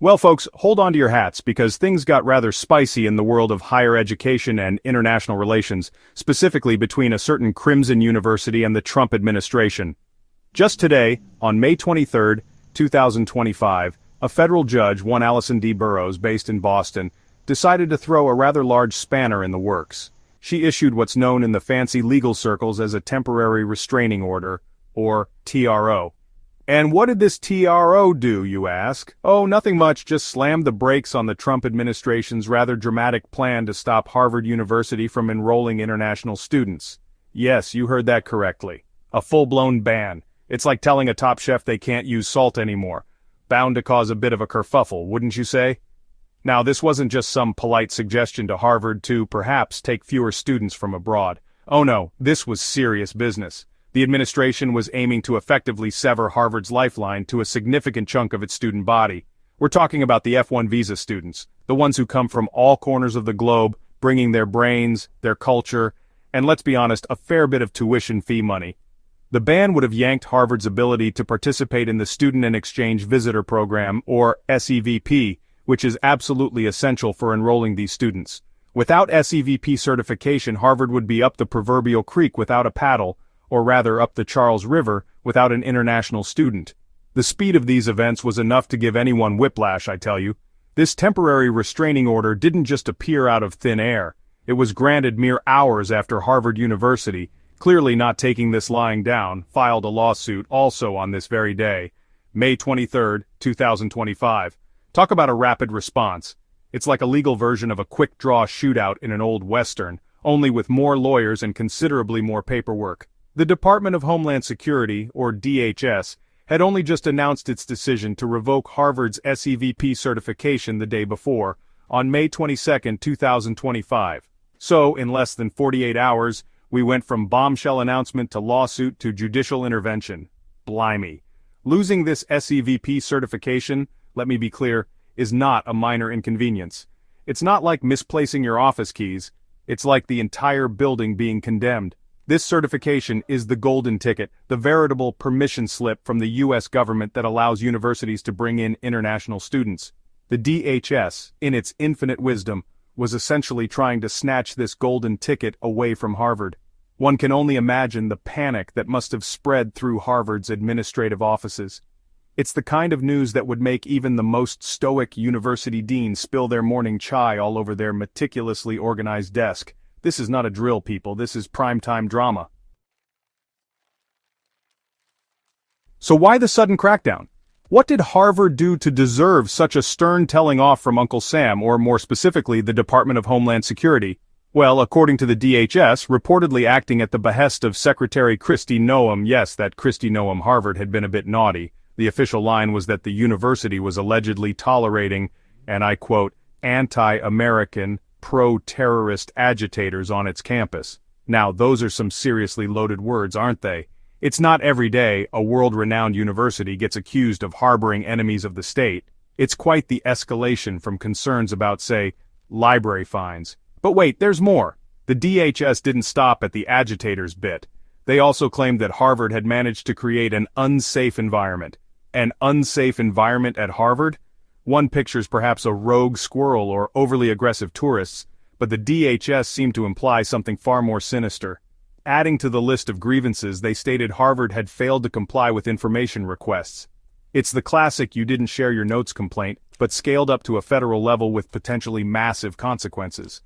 Well, folks, hold on to your hats because things got rather spicy in the world of higher education and international relations, specifically between a certain Crimson University and the Trump administration. Just today, on May 23, 2025, a federal judge, one Allison D. Burroughs, based in Boston, decided to throw a rather large spanner in the works. She issued what's known in the fancy legal circles as a temporary restraining order, or TRO. And what did this TRO do, you ask? Oh, nothing much, just slammed the brakes on the Trump administration's rather dramatic plan to stop Harvard University from enrolling international students. Yes, you heard that correctly. A full-blown ban. It's like telling a top chef they can't use salt anymore. Bound to cause a bit of a kerfuffle, wouldn't you say? Now, this wasn't just some polite suggestion to Harvard to, perhaps, take fewer students from abroad. Oh no, this was serious business. The administration was aiming to effectively sever Harvard's lifeline to a significant chunk of its student body. We're talking about the F-1 visa students, the ones who come from all corners of the globe, bringing their brains, their culture, and let's be honest, a fair bit of tuition fee money. The ban would have yanked Harvard's ability to participate in the Student and Exchange Visitor Program, or SEVP, which is absolutely essential for enrolling these students. Without SEVP certification, Harvard would be up the proverbial creek without a paddle, or rather up the Charles River, without an international student. The speed of these events was enough to give anyone whiplash, I tell you. This temporary restraining order didn't just appear out of thin air. It was granted mere hours after Harvard University, clearly not taking this lying down, filed a lawsuit also on this very day, May 23, 2025. Talk about a rapid response. It's like a legal version of a quick-draw shootout in an old Western, only with more lawyers and considerably more paperwork. The Department of Homeland Security, or DHS, had only just announced its decision to revoke Harvard's SEVP certification the day before, on May 22, 2025. So, in less than 48 hours, we went from bombshell announcement to lawsuit to judicial intervention. Blimey. Losing this SEVP certification, let me be clear, is not a minor inconvenience. It's not like misplacing your office keys, it's like the entire building being condemned. This certification is the golden ticket, the veritable permission slip from the U.S. government that allows universities to bring in international students. The DHS, in its infinite wisdom, was essentially trying to snatch this golden ticket away from Harvard. One can only imagine the panic that must have spread through Harvard's administrative offices. It's the kind of news that would make even the most stoic university dean spill their morning chai all over their meticulously organized desk. This is not a drill, people, this is primetime drama. So why the sudden crackdown? What did Harvard do to deserve such a stern telling off from Uncle Sam, or more specifically, the Department of Homeland Security? Well, according to the DHS, reportedly acting at the behest of Secretary Kristi Noem, yes, that Kristi Noem Harvard had been a bit naughty. The official line was that the university was allegedly tolerating, and I quote, anti-American, pro-terrorist agitators on its campus. Now, those are some seriously loaded words, aren't they? It's not every day a world-renowned university gets accused of harboring enemies of the state. It's quite the escalation from concerns about, say, library fines. But wait, there's more. The DHS didn't stop at the agitators bit. They also claimed that Harvard had managed to create an unsafe environment. An unsafe environment at Harvard? One pictures perhaps a rogue squirrel or overly aggressive tourists, but the DHS seemed to imply something far more sinister. Adding to the list of grievances, they stated Harvard had failed to comply with information requests. It's the classic you didn't share your notes complaint, but scaled up to a federal level with potentially massive consequences.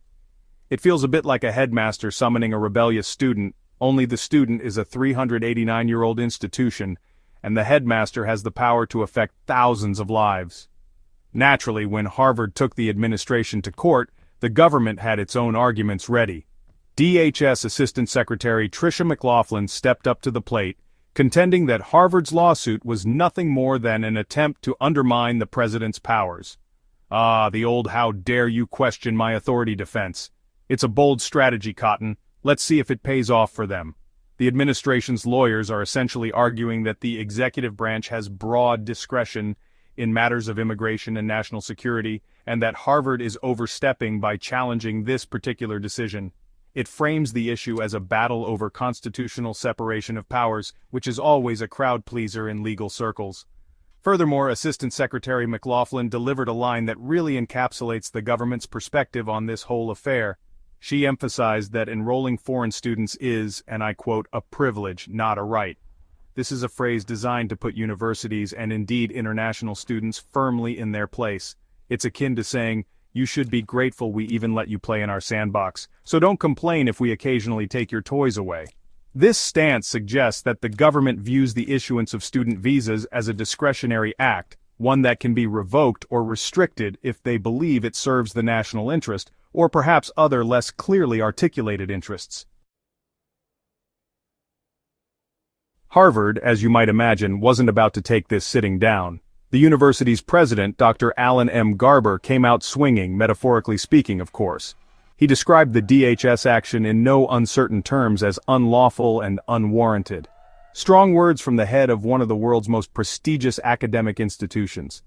It feels a bit like a headmaster summoning a rebellious student, only the student is a 389-year-old institution, and the headmaster has the power to affect thousands of lives. Naturally, when Harvard took the administration to court, the government had its own arguments ready. DHS Assistant Secretary Tricia McLaughlin stepped up to the plate, contending that Harvard's lawsuit was nothing more than an attempt to undermine the president's powers. Ah, the old "how dare you question my authority" defense. It's a bold strategy, Cotton. Let's see if it pays off for them. The administration's lawyers are essentially arguing that the executive branch has broad discretion in matters of immigration and national security, and that Harvard is overstepping by challenging this particular decision. It frames the issue as a battle over constitutional separation of powers, which is always a crowd pleaser in legal circles. Furthermore, Assistant Secretary McLaughlin delivered a line that really encapsulates the government's perspective on this whole affair. She emphasized that enrolling foreign students is, and I quote, a privilege, not a right. This is a phrase designed to put universities and indeed international students firmly in their place. It's akin to saying, you should be grateful we even let you play in our sandbox, so don't complain if we occasionally take your toys away. This stance suggests that the government views the issuance of student visas as a discretionary act, one that can be revoked or restricted if they believe it serves the national interest, or perhaps other less clearly articulated interests. Harvard, as you might imagine, wasn't about to take this sitting down. The university's president, Dr. Alan M. Garber, came out swinging, metaphorically speaking, of course. He described the DHS action in no uncertain terms as unlawful and unwarranted. Strong words from the head of one of the world's most prestigious academic institutions.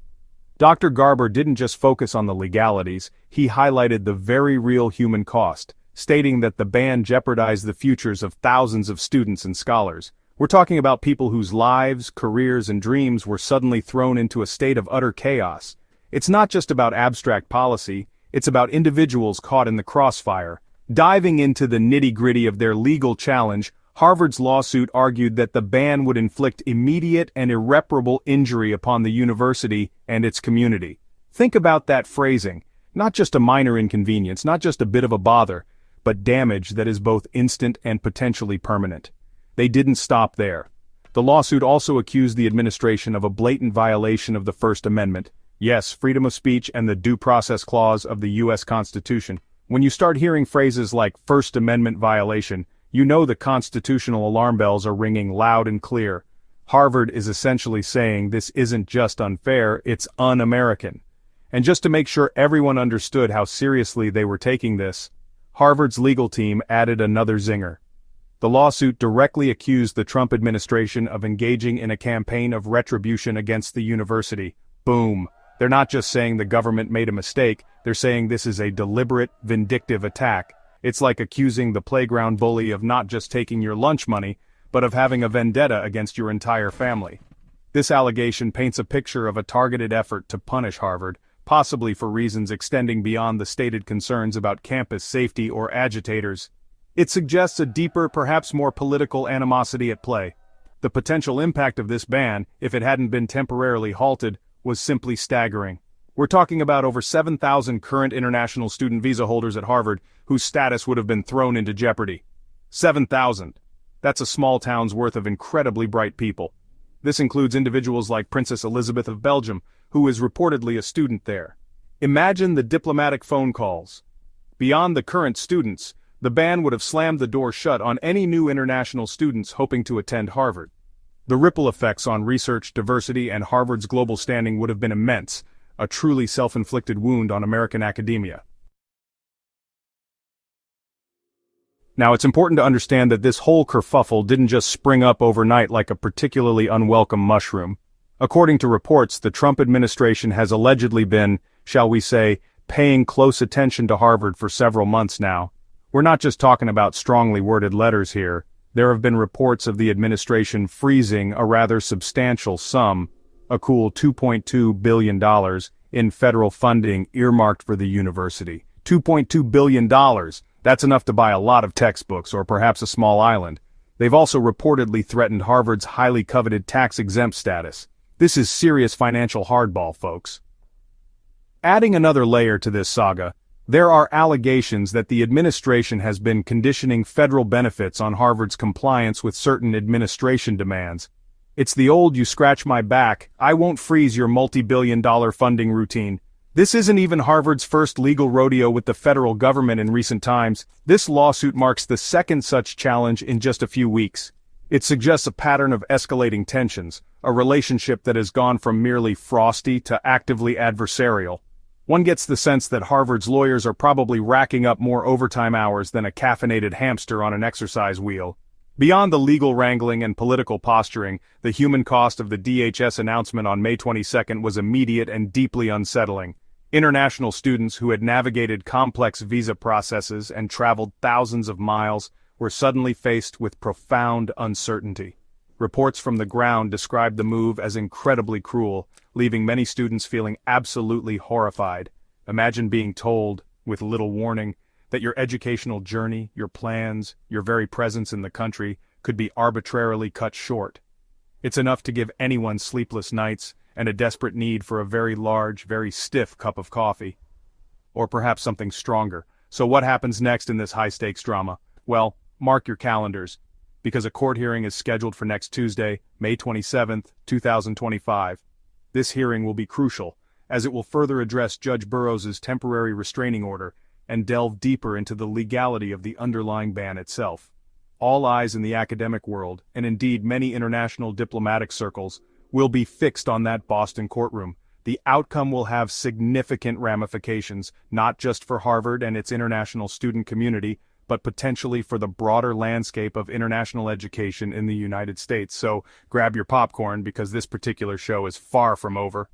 Dr. Garber didn't just focus on the legalities, he highlighted the very real human cost, stating that the ban jeopardized the futures of thousands of students and scholars. We're talking about people whose lives, careers, and dreams were suddenly thrown into a state of utter chaos. It's not just about abstract policy, it's about individuals caught in the crossfire. Diving into the nitty-gritty of their legal challenge, Harvard's lawsuit argued that the ban would inflict immediate and irreparable injury upon the university and its community. Think about that phrasing. Not just a minor inconvenience, not just a bit of a bother, but damage that is both instant and potentially permanent. They didn't stop there. The lawsuit also accused the administration of a blatant violation of the First Amendment. Yes, freedom of speech and the Due Process Clause of the U.S. Constitution. When you start hearing phrases like First Amendment violation, you know the constitutional alarm bells are ringing loud and clear. Harvard is essentially saying this isn't just unfair, it's un-American. And just to make sure everyone understood how seriously they were taking this, Harvard's legal team added another zinger. The lawsuit directly accused the Trump administration of engaging in a campaign of retribution against the university. Boom. They're not just saying the government made a mistake, they're saying this is a deliberate, vindictive attack. It's like accusing the playground bully of not just taking your lunch money, but of having a vendetta against your entire family. This allegation paints a picture of a targeted effort to punish Harvard, possibly for reasons extending beyond the stated concerns about campus safety or agitators. It suggests a deeper, perhaps more political animosity at play. The potential impact of this ban, if it hadn't been temporarily halted, was simply staggering. We're talking about over 7,000 current international student visa holders at Harvard whose status would have been thrown into jeopardy. 7,000. That's a small town's worth of incredibly bright people. This includes individuals like Princess Elizabeth of Belgium, who is reportedly a student there. Imagine the diplomatic phone calls. Beyond the current students, the ban would have slammed the door shut on any new international students hoping to attend Harvard. The ripple effects on research, diversity, and Harvard's global standing would have been immense, a truly self-inflicted wound on American academia. Now, it's important to understand that this whole kerfuffle didn't just spring up overnight like a particularly unwelcome mushroom. According to reports, the Trump administration has allegedly been, shall we say, paying close attention to Harvard for several months now. We're not just talking about strongly worded letters here. There have been reports of the administration freezing a rather substantial sum, a cool $2.2 billion, in federal funding earmarked for the university. $2.2 billion. That's enough to buy a lot of textbooks or perhaps a small island. They've also reportedly threatened Harvard's highly coveted tax-exempt status. This is serious financial hardball, folks. Adding another layer to this saga, there are allegations that the administration has been conditioning federal benefits on Harvard's compliance with certain administration demands. It's the old "you scratch my back, I won't freeze your multi-billion-dollar funding routine." This isn't even Harvard's first legal rodeo with the federal government in recent times. This lawsuit marks the second such challenge in just a few weeks. It suggests a pattern of escalating tensions, a relationship that has gone from merely frosty to actively adversarial. One gets the sense that Harvard's lawyers are probably racking up more overtime hours than a caffeinated hamster on an exercise wheel. Beyond the legal wrangling and political posturing, the human cost of the DHS announcement on May 22 was immediate and deeply unsettling. International students who had navigated complex visa processes and traveled thousands of miles were suddenly faced with profound uncertainty. Reports from the ground describe the move as incredibly cruel, leaving many students feeling absolutely horrified. Imagine being told, with little warning, that your educational journey, your plans, your very presence in the country could be arbitrarily cut short. It's enough to give anyone sleepless nights and a desperate need for a very large, very stiff cup of coffee. Or perhaps something stronger. So what happens next in this high-stakes drama? Well, mark your calendars, because a court hearing is scheduled for next Tuesday, May 27, 2025. This hearing will be crucial, as it will further address Judge Burroughs' temporary restraining order and delve deeper into the legality of the underlying ban itself. All eyes in the academic world, and indeed many international diplomatic circles, will be fixed on that Boston courtroom. The outcome will have significant ramifications, not just for Harvard and its international student community, but potentially for the broader landscape of international education in the United States. So grab your popcorn, because this particular show is far from over.